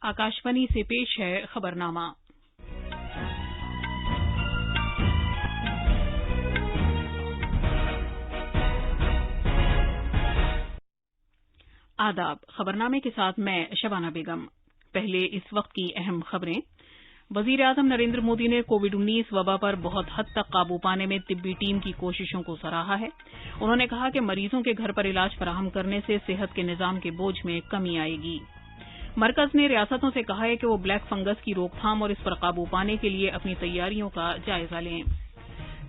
आकाशवाणी से पेश है खबरनामा। आदाब। खबरनामे के साथ मैं शबाना बेगम। पहले इस वक्त की अहम खबरें। वजीर-ए-आजम नरेंद्र मोदी ने कोविड-19 वबा पर बहुत हद तक काबू पाने में तिब्बी टीम की कोशिशों को सराहा है। उन्होंने कहा कि मरीजों के घर पर इलाज फराहम करने से सेहत के निजाम के बोझ में कमी आएगी। मरकज ने रियासतों से कहा है कि वो ब्लैक फंगस की रोकथाम और इस पर काबू पाने के लिए अपनी तैयारियों का जायजा लें।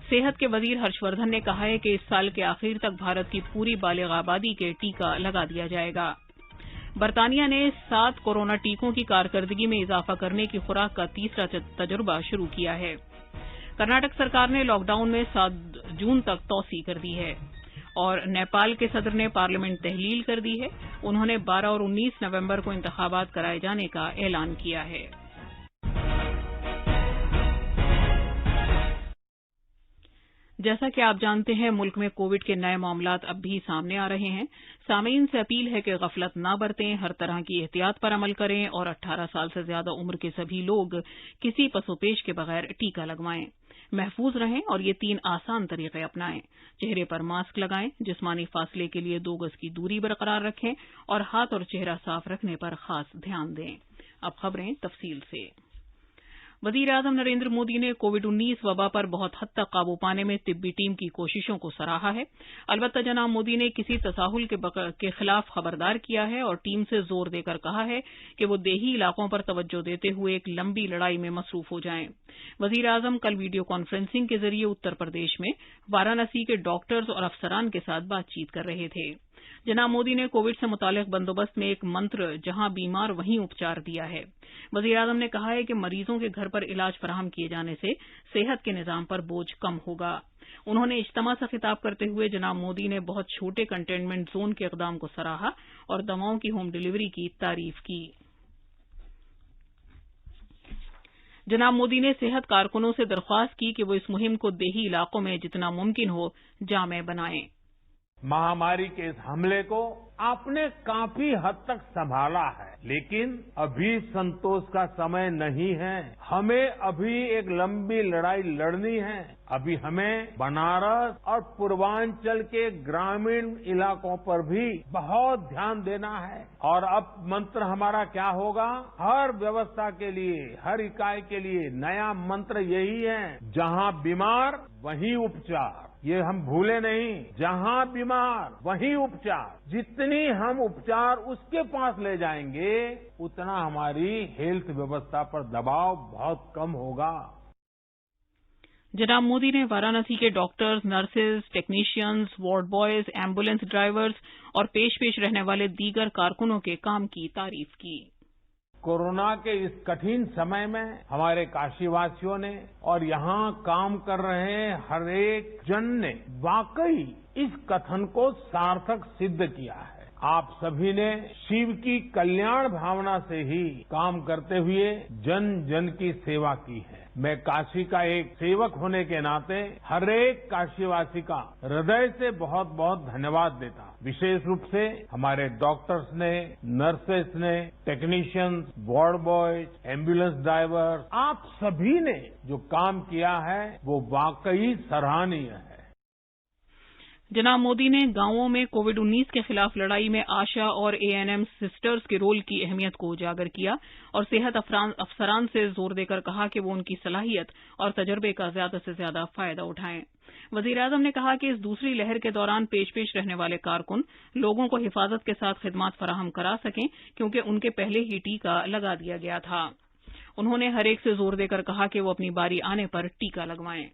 सेहत के वजीर हर्षवर्धन ने कहा है कि इस साल के आखिर तक भारत की पूरी बालिग आबादी के टीका लगा दिया जाएगा। बरतानिया ने 7 कोरोना टीकों की कारकर्दगी में इजाफा करने की खुराक का तीसरा तजुर्बा शुरू किया है। कर्नाटक सरकार ने लॉकडाउन में 7 जून तक तौसी कर दी है और नेपाल के सदर ने पार्लियामेंट तहलील कर दी है। उन्होंने 12 और 19 नवंबर को इंतखाबात कराए जाने का ऐलान किया है। जैसा कि आप जानते हैं, मुल्क में कोविड के नए मामलात अब भी सामने आ रहे हैं। सामीन से अपील है कि गफलत न बरतें, हर तरह की एहतियात पर अमल करें और 18 साल से ज्यादा उम्र के सभी लोग किसी पसोपेश के बगैर टीका लगवाएं। महफूज रहें और ये 3 आसान तरीके अपनाएं। चेहरे पर मास्क लगाएं, जिस्मानी फासले के लिए 2 गज की दूरी बरकरार रखें और हाथ और चेहरा साफ रखने पर खास ध्यान दें। अब खबरें तफसील से। वजीर-ए-आजम नरेंद्र मोदी ने कोविड-19 वबा पर बहुत हद तक काबू पाने में तिब्बी टीम की कोशिशों को सराहा है। अलबत्ता जनाब मोदी ने किसी तसाहुल के खिलाफ खबरदार किया है और टीम से जोर देकर कहा है कि वो देही इलाकों पर तवज्जो देते हुए एक लंबी लड़ाई में मसरूफ हो जाएं। वजीर-ए-आजम कल वीडियो कॉन्फ्रेंसिंग के जरिए उत्तर प्रदेश में वाराणसी के डॉक्टर्स और अफसरान के साथ बातचीत कर रहे थे। जनाब मोदी ने कोविड से मुतालिक बंदोबस्त में एक मंत्र जहां बीमार वहीं उपचार दिया है। वजीर-ए-आजम ने कहा है कि मरीजों के घर पर इलाज फराहम किए जाने से सेहत के निजाम पर बोझ कम होगा। उन्होंने इज्तिमा से खिताब करते हुए जनाब मोदी ने बहुत छोटे कंटेनमेंट जोन के इक़दाम को सराहा और दवाओं की होम डिलीवरी की तारीफ की। जनाब मोदी ने सेहत कारकुनों से दरख्वास्त की कि वो इस मुहिम को देही इलाकों में जितना मुमकिन हो जामे बनाएं। महामारी के इस हमले को आपने काफी हद तक संभाला है, लेकिन अभी संतोष का समय नहीं है। हमें अभी एक लंबी लड़ाई लड़नी है। अभी हमें बनारस और पूर्वांचल के ग्रामीण इलाकों पर भी बहुत ध्यान देना है। और अब मंत्र हमारा क्या होगा? हर व्यवस्था के लिए, हर इकाई के लिए नया मंत्र यही है, जहां बीमार वहीं उपचार। ये हम भूले नहीं, जहां बीमार वहीं उपचार। जितनी हम उपचार उसके पास ले जाएंगे, उतना हमारी हेल्थ व्यवस्था पर दबाव बहुत कम होगा। जनाब मोदी ने वाराणसी के doctors, nurses, technicians, ward boys, ambulance drivers और पेश रहने वाले दीगर कारकुनों के काम की तारीफ की। कोरोना के इस कठिन समय में हमारे काशीवासियों ने और यहां काम कर रहे हर एक जन ने वाकई इस कथन को सार्थक सिद्ध किया है। आप सभी ने शिव की कल्याण भावना से ही काम करते हुए जन जन की सेवा की है। मैं काशी का एक सेवक होने के नाते हर एक काशीवासी का हृदय से बहुत बहुत धन्यवाद देता। विशेष रूप से हमारे डॉक्टर्स ने, नर्सेस ने, technicians, ward boys, ambulance driver, आप सभी ने जो काम किया है वो वाकई सराहनीय है। जनाब मोदी ने गांवों में कोविड-19 के खिलाफ लड़ाई में आशा और एएनएम सिस्टर्स के रोल की अहमियत को उजागर किया और सेहत अफसरान से जोर देकर कहा कि वो उनकी सलाहियत और तजर्बे का ज्यादा से ज्यादा फायदा उठाएं। वजीर-ए-आजम ने कहा कि इस दूसरी लहर के दौरान पेश रहने वाले कारकुन लोगों को हिफाजत के साथ खिदमत फराहम करा सकें, क्योंकि उनके पहले ही टीका लगा दिया गया था। उन्होंने हर एक से जोर देकर कहा कि वो अपनी बारी आने पर टीका लगवाएं।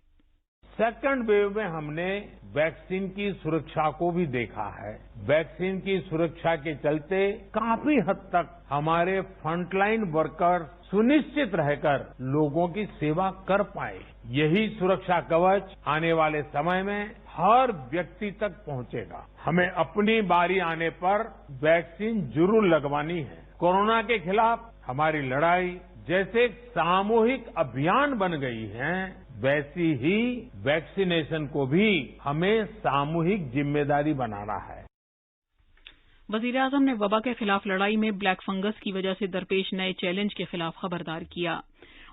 सेकंड वेव में हमने वैक्सीन की सुरक्षा को भी देखा है। वैक्सीन की सुरक्षा के चलते काफी हद तक हमारे फ्रंटलाइन वर्कर सुनिश्चित रहकर लोगों की सेवा कर पाए। यही सुरक्षा कवच आने वाले समय में हर व्यक्ति तक पहुंचेगा। हमें अपनी बारी आने पर वैक्सीन जरूर लगवानी है। कोरोना के खिलाफ हमारी लड़ाई जैसे एक सामूहिक अभियान बन गई है, वैसी ही वैक्सीनेशन को भी हमें सामूहिक जिम्मेदारी बनाना है। वज़ीर-ए-आज़म ने वबा के खिलाफ लड़ाई में ब्लैक फंगस की वजह से दरपेश नए चैलेंज के खिलाफ खबरदार किया।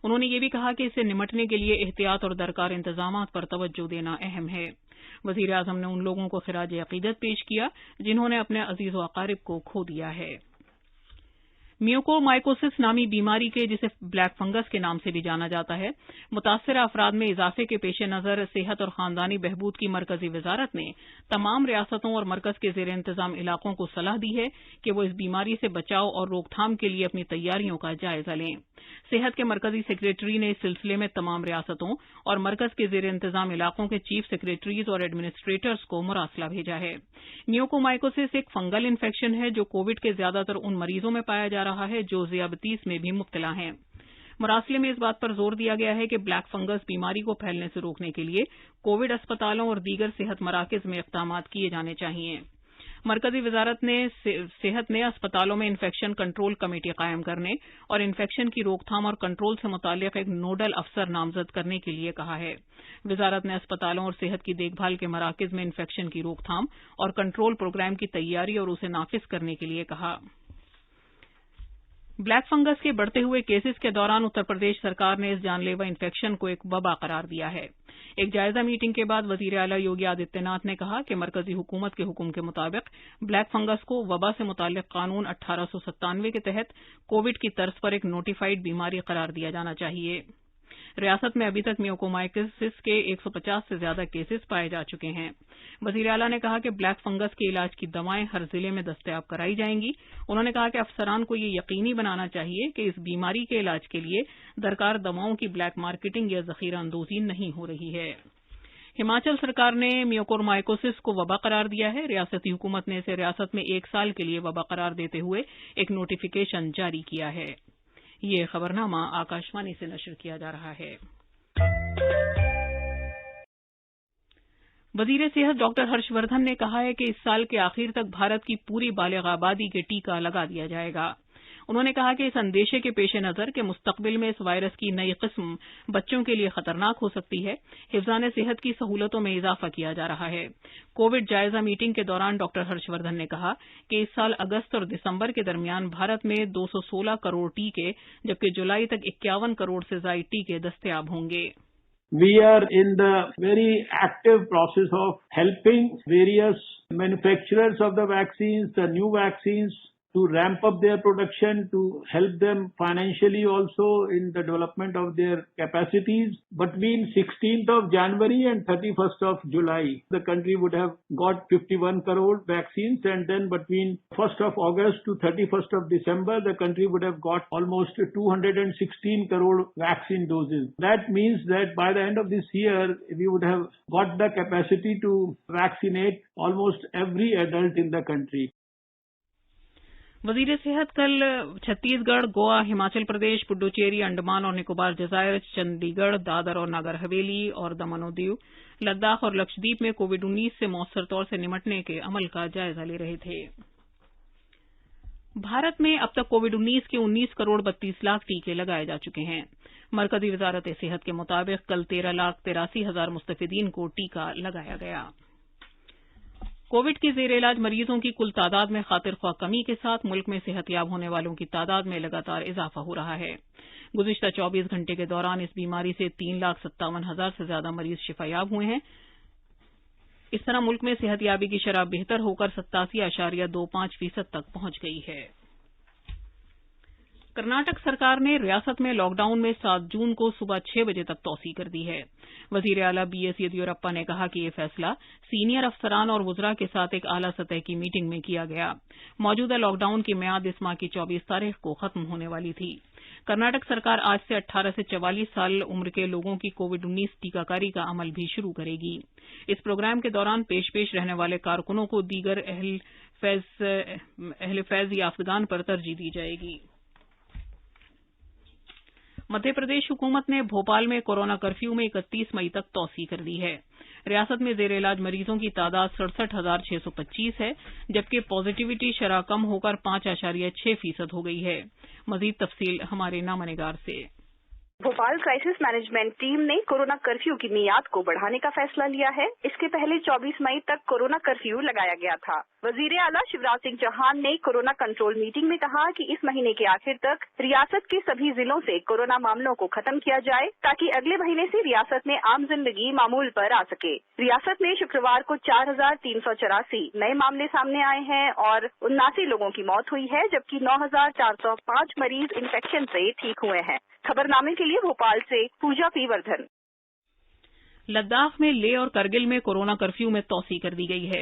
उन्होंने ये भी कहा कि इससे निमटने के लिए एहतियात और दरकार इंतजामात पर तवज्जो देना अहम है। वज़ीर-ए-आज़म ने उन लोगों को खिराज अक़ीदत पेश किया जिन्होंने अपने अज़ीज़ व अक़ारिब को खो दिया है। म्यूकोरमाइकोसिस नामी बीमारी के जिसे ब्लैक फंगस के नाम से भी जाना जाता है, मुतासर अफराद में इजाफे के पेश नज़र सेहत और खानदानी बहबूद की मरकजी वजारत ने तमाम रियासतों और मरकज के ज़ेर इंतजाम इलाकों को सलाह दी है कि वो इस बीमारी से बचाव और रोकथाम के लिए अपनी तैयारियों का जायजा लें। सेहत के मरकजी सेक्रेटरी ने इस सिलसिले में तमाम रियासतों और मरकज के ज़ेर इंतजाम इलाकों के चीफ सेक्रेटरीज और एडमिनिस्ट्रेटर्स को मुरासला भेजा है। म्यूकोरमाइकोसिस एक फंगल इन्फेक्शन है जो कोविड के ज्यादातर उन मरीजों में पाया जा रहा है जो ज़ियाबतीस में भी मुब्तला हैं। मुरासले में इस बात पर जोर दिया गया है कि ब्लैक फंगस बीमारी को फैलने से रोकने के लिए कोविड अस्पतालों और दीगर सेहत मराकज़ में इक़दामात किए जाने चाहिए। मरकजी वजारत ने सेहत ने अस्पतालों में इन्फेक्शन कंट्रोल कमेटी कायम करने और इन्फेक्शन की रोकथाम और कंट्रोल से मुताल्लिक़ एक नोडल अफसर नामजद करने के लिए कहा है। वजारत ने अस्पतालों और सेहत की देखभाल के मराकज़ में इन्फेक्शन की रोकथाम और कंट्रोल प्रोग्राम की तैयारी और उसे नाफिज करने के लिए कहा। ब्लैक फंगस के बढ़ते हुए केसेस के दौरान उत्तर प्रदेश सरकार ने इस जानलेवा इन्फेक्शन को एक वबा करार दिया है। एक जायजा मीटिंग के बाद वजीर आला योगी आदित्यनाथ ने कहा कि मरकजी हुकूमत के हुक्म के मुताबिक ब्लैक फंगस को वबा से मुताल्लिक कानून 1897 के तहत कोविड की तर्ज पर एक नोटिफाइड बीमारी करार दिया जाना चाहिए। रियासत में अभी तक म्यूकोरमाइकोसिस के 150 से ज्यादा केसेस पाए जा चुके हैं। वज़ीर आला ने कहा कि ब्लैक फंगस के इलाज की दवाएं हर जिले में दस्तयाब कराई जाएंगी। उन्होंने कहा कि अफसरान को ये यकीनी बनाना चाहिए कि इस बीमारी के इलाज के लिए दरकार दवाओं की ब्लैक मार्केटिंग या जखीरा अंदोजी नहीं हो रही है। हिमाचल सरकार ने म्यूकोरमाइकोसिस को वबा करार दिया है। रियासती हुकूमत ने इसे रियासत में 1 साल के लिए वबा करार देते हुए एक नोटिफिकेशन जारी किया है। ये खबरनामा आकाशवाणी से नशर किया जा रहा है। वजीर सेहत डॉक्टर हर्षवर्धन ने कहा है कि इस साल के आखिर तक भारत की पूरी बालिग आबादी के टीका लगा दिया जाएगा। उन्होंने कहा कि इस अंदेशे के पेश नज़र के मुस्तकबिल में इस वायरस की नई किस्म बच्चों के लिए खतरनाक हो सकती है, हिफ्ज़ान सेहत की सहूलतों में इजाफा किया जा रहा है। कोविड जायजा मीटिंग के दौरान डॉक्टर हर्षवर्धन ने कहा कि इस साल अगस्त और दिसंबर के दरमियान भारत में 216 करोड़ टीके जबकि जुलाई तक 51 करोड़ से ज्यादा टीके दस्तयाब होंगे। We are in the very active process of helping various manufacturers of the vaccines, the new vaccines, to ramp up their production, to help them financially also in the development of their capacities. Between 16th of January and 31st of July, the country would have got 51 crore vaccines, and then between 1st of August to 31st of December, the country would have got almost 216 crore vaccine doses. That means that by the end of this year, we would have got the capacity to vaccinate almost every adult in the country. वजीर सेहत कल छत्तीसगढ़, गोवा, हिमाचल प्रदेश, पुडुचेरी, अंडमान और निकोबार जजायर, चंडीगढ़, दादर और नागर हवेली और दमन और दीव, लद्दाख और लक्षद्वीप में कोविड-19 से मौसर तौर से निमटने के अमल का जायजा ले रहे थे। भारत में अब तक कोविड-19 के 19 करोड़ 32 लाख टीके लगाए जा चुके हैं। मरकजी वजारत सेहत के मुताबिक कल 13,83,000 मुस्तफिदीन को टीका लगाया गया। कोविड के जेर इलाज मरीजों की कुल तादाद में खातिर ख्वाह कमी के साथ मुल्क में सेहतयाब होने वालों की तादाद में लगातार इजाफा हो रहा है। गुज़िश्ता 24 घंटे के दौरान इस बीमारी से 3,57,000 से ज्यादा मरीज शिफायाब हुए हैं। इस तरह मुल्क में सेहतयाबी की शरह बेहतर होकर 87.25% तक पहुंच गई है। कर्नाटक सरकार ने रियासत में लॉकडाउन में 7 जून को सुबह 6 बजे तक तौसी कर दी है। वजीर आला बीएस येदियुरप्पा ने कहा कि यह फैसला सीनियर अफसरान और वुज़रा के साथ एक आला सतह की मीटिंग में किया गया। मौजूदा लॉकडाउन की मियाद इस माह की 24 तारीख को खत्म होने वाली थी। कर्नाटक सरकार आज से 18 से 44 साल उम्र के लोगों की कोविड-19 टीकाकारी का अमल भी शुरू करेगी। इस प्रोग्राम के दौरान पेश रहने वाले कारकुनों को दीगर अहल फैज याफ्तगान पर तरजीह दी जाएगी। मध्य प्रदेश हुकूमत ने भोपाल में कोरोना कर्फ्यू में 31 मई तक तौसी कर दी है। रियासत में जेर इलाज मरीजों की तादाद 67,625 है, जबकि पॉजिटिविटी शरह कम होकर 5.6% हो गई है। मजीद तफसील हमारे नामनिगार से। भोपाल क्राइसिस मैनेजमेंट टीम ने कोरोना कर्फ्यू की मियाद को बढ़ाने का फैसला लिया है। इसके पहले 24 मई तक कोरोना कर्फ्यू लगाया गया था। वजीर आला शिवराज सिंह चौहान ने कोरोना कंट्रोल मीटिंग में कहा कि इस महीने के आखिर तक रियासत के सभी जिलों से कोरोना मामलों को खत्म किया जाए ताकि अगले महीने से रियासत में आम जिंदगी मामूल पर आ सके। रियासत में शुक्रवार को 4,384 नए मामले सामने आए हैं और 79 लोगों की मौत हुई है, जबकि 9,405 मरीज इन्फेक्शन से ठीक हुए हैं। खबरनामे के लिए भोपाल से पूजा पी वर्धन। लद्दाख में लेह और करगिल में कोरोना कर्फ्यू में तौसी कर दी गई है।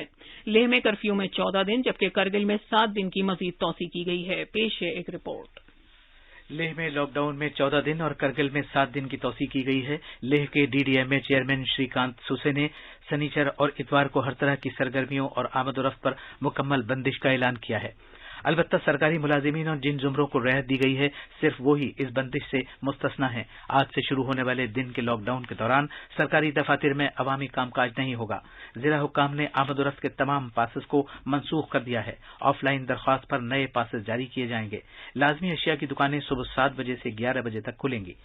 लेह में कर्फ्यू में 14 दिन जबकि करगिल में 7 दिन की मजीद तौसी की गई है। पेश है एक रिपोर्ट। लेह में लॉकडाउन में 14 दिन और करगिल में 7 दिन की तौसी की गई है। लेह के डीडीएमए चेयरमैन श्रीकांत सुसे ने शनिचर और इतवार को हर तरह की सरगर्मियों और आमदोरफ्त पर मुकम्मल बंदिश का ऐलान किया है। अलबत्ता सरकारी मुलाजिमीन और जिन जुमरों को राहत दी गई है सिर्फ वो ही इस बंदिश से मुस्तस्ना है। आज से शुरू होने वाले दिन के लॉकडाउन के दौरान सरकारी दफातर में अवामी कामकाज नहीं होगा। जिला हुक्काम ने आमदोरफ्त के तमाम पासेस को मनसूख कर दिया है। ऑफलाइन दरख्वास्त पर नए पासेस जारी किए जाएंगे। लाजमी अशिया की दुकानें सुबह 7 बजे से 11 बजे तक खुलेंगी।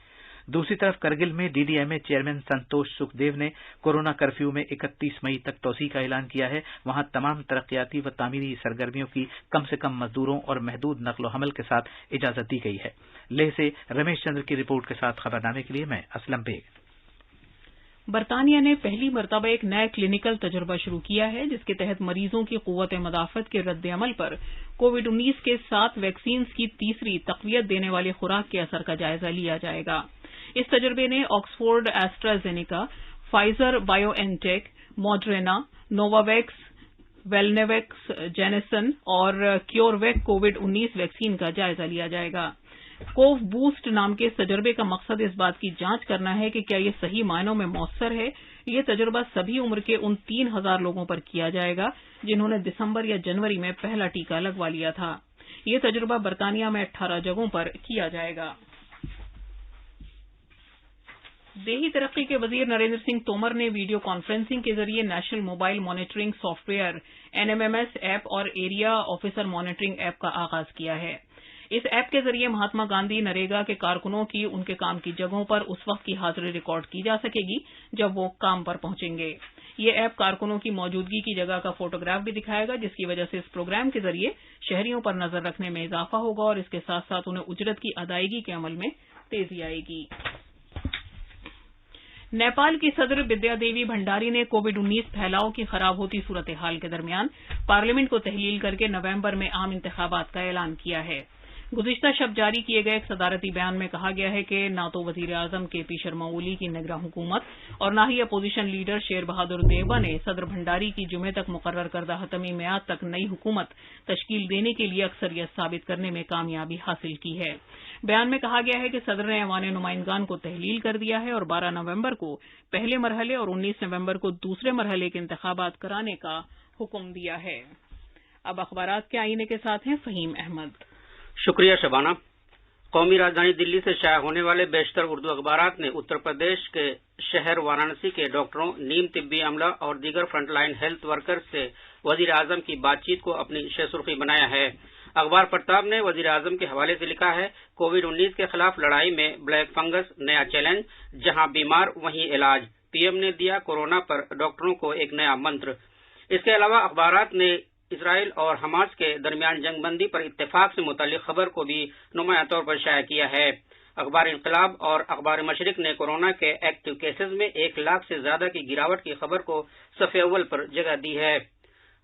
दूसरी तरफ करगिल में डीडीएमए चेयरमैन संतोष सुखदेव ने कोरोना कर्फ्यू में 31 मई तक तौसी का ऐलान किया है। वहां तमाम तरक्याती व तामीरी सरगर्मियों की कम से कम मजदूरों और महदूद नकलो हमल के साथ इजाजत दी गई है। लेह से रमेश चंद्र की रिपोर्ट के साथ खबरनामे के लिए मैं असलम बेग। बरतानिया ने पहली मरतबा एक नया क्लिनिकल तजुर्बा शुरू किया है जिसके तहत मरीजों की कुव्वत मदाफत के रद्द-ए-अमल पर कोविड-19 के 7 वैक्सीन्स की तीसरी तकवियत देने वाली खुराक के असर का जायजा लिया जाएगा। इस तजुर्बे ने Oxford AstraZeneca, Pfizer BioNTech, Moderna, Novavax, वेलनेवेक्स, जेनेसन और क्योरवैक कोविड-19 वैक्सीन का जायजा लिया जाएगा। कोव बूस्ट नाम के इस तजुर्बे का मकसद इस बात की जांच करना है कि क्या ये सही मायनों में मौसर है। ये तजुर्बा सभी उम्र के उन 3,000 लोगों पर किया जाएगा जिन्होंने दिसंबर या जनवरी में पहला टीका लगवा लिया था। ये तजुर्बा बरतानिया में 18 जगहों पर किया जाएगा। देही तरक्की के वजीर नरेंद्र सिंह तोमर ने वीडियो कॉन्फ्रेंसिंग के जरिए national mobile monitoring software NMIMS app और एरिया ऑफिसर मॉनिटरिंग ऐप का आगाज किया है। इस ऐप के जरिए महात्मा गांधी नरेगा के कारकुनों की उनके काम की जगहों पर उस वक्त की हाजिरी रिकॉर्ड की जा सकेगी जब वो काम पर पहुंचेंगे। ये ऐप कारकुनों की मौजूदगी की जगह का फोटोग्राफ भी दिखाएगा, जिसकी वजह से इस प्रोग्राम के जरिए शहरियों पर नजर रखने में इजाफा होगा और इसके साथ साथ उन्हें उजरत की अदायगी के अमल में तेजी आएगी। नेपाल की सदर विद्या देवी भंडारी ने कोविड-19 फैलाव की खराब होती सूरत हाल के दरमियान पार्लियामेंट को तहलील करके नवंबर में आम इंतखाबात का ऐलान किया है। गुज़िश्ता शब जारी किए गए एक सदारती बयान में कहा गया है कि न तो वजीर आजम केपी शर्मा ओली की निगरान हुकूमत और न ही अपोजिशन लीडर शेर बहादुर देवबा ने सदर भंडारी की जुमे तक मुकर्रर करदा हतमी मियाद तक नई हुकूमत तश्कील देने के लिए अक्सरियत साबित करने में कामयाबी हासिल की है। बयान में कहा गया है कि सदर ने ऐवान नुमाइंदगान को तहलील कर दिया है और 12 नवंबर को पहले मरहले और 19 नवंबर को दूसरे मरहले के इंतखाबात कराने का हुक्म दिया है। अब अखबारात के आईने के साथ हैं फहीम अहमद। शुक्रिया शबाना। कौमी राजधानी दिल्ली से शाया होने वाले बेशतर उर्दू अखबारात ने उत्तर प्रदेश के शहर वाराणसी के डॉक्टरों, नीम तिब्बी अमला और दीगर फ्रंटलाइन हेल्थ वर्कर्स से वजीर आजम की बातचीत को अपनी सुर्खी बनाया है। अखबार प्रताप ने वजीर आजम के हवाले से लिखा है, कोविड-19 के खिलाफ लड़ाई में ब्लैक फंगस नया चैलेंज, जहां बीमार वहीं इलाज। पीएम ने दिया कोरोना पर डॉक्टरों को एक नया मंत्र। इसके अलावा अखबारात ने इसराइल और हमास के दरमियान जंगबंदी पर इत्तेफाक से मुतालिक खबर को भी नुमाया तौर पर शाया किया है। अखबार इनकलाब और अखबार मशरिक ने कोरोना के एक्टिव केसेज में 1 लाख से ज्यादा की गिरावट की खबर को सफ़े अव्वल पर जगह दी है।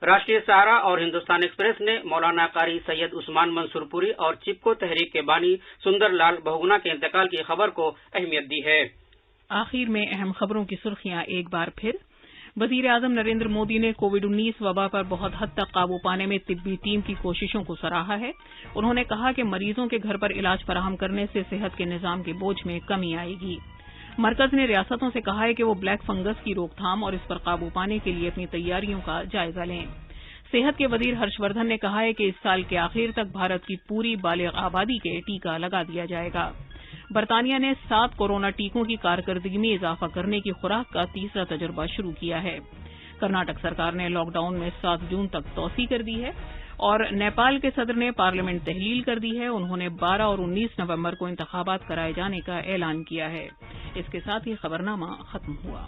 राष्ट्रीय सहारा और हिंदुस्तान एक्सप्रेस ने मौलाना कारी सैयद उस्मान मंसूरपुरी और चिपको तहरीक के बानी सुंदर लाल बहुगुना के इंतकाल की खबर को अहमियत दी है। आखिर में अहम खबरों की सुर्खियां एक बार फिर। वजीर आजम नरेंद्र मोदी ने कोविड-19 वबा पर बहुत हद तक काबू पाने में तिब्बी टीम की कोशिशों को सराहा है। उन्होंने कहा कि मरीजों के घर पर इलाज फराहम करने से सेहत के निजाम के बोझ में कमी आएगी। मरकज ने रियासतों से कहा है कि वो ब्लैक फंगस की रोकथाम और इस पर काबू पाने के लिए अपनी तैयारियों का जायजा लें। सेहत के वजीर हर्षवर्धन ने कहा है कि इस साल के आखिर तक भारत की पूरी बालिग आबादी के टीका लगा दिया जाएगा। बरतानिया ने 7 कोरोना टीकों की कारकर्दगी में इजाफा करने की खुराक का तीसरा तजुर्बा शुरू किया है। कर्नाटक सरकार ने लॉकडाउन में 7 जून तक तौसी कर दी है और नेपाल के सदर ने पार्लियामेंट तहलील कर दी है। उन्होंने 12 और 19 नवंबर को इंतखाबात कराए जाने का ऐलान किया है। इसके साथ ही खबरनामा खत्म हुआ।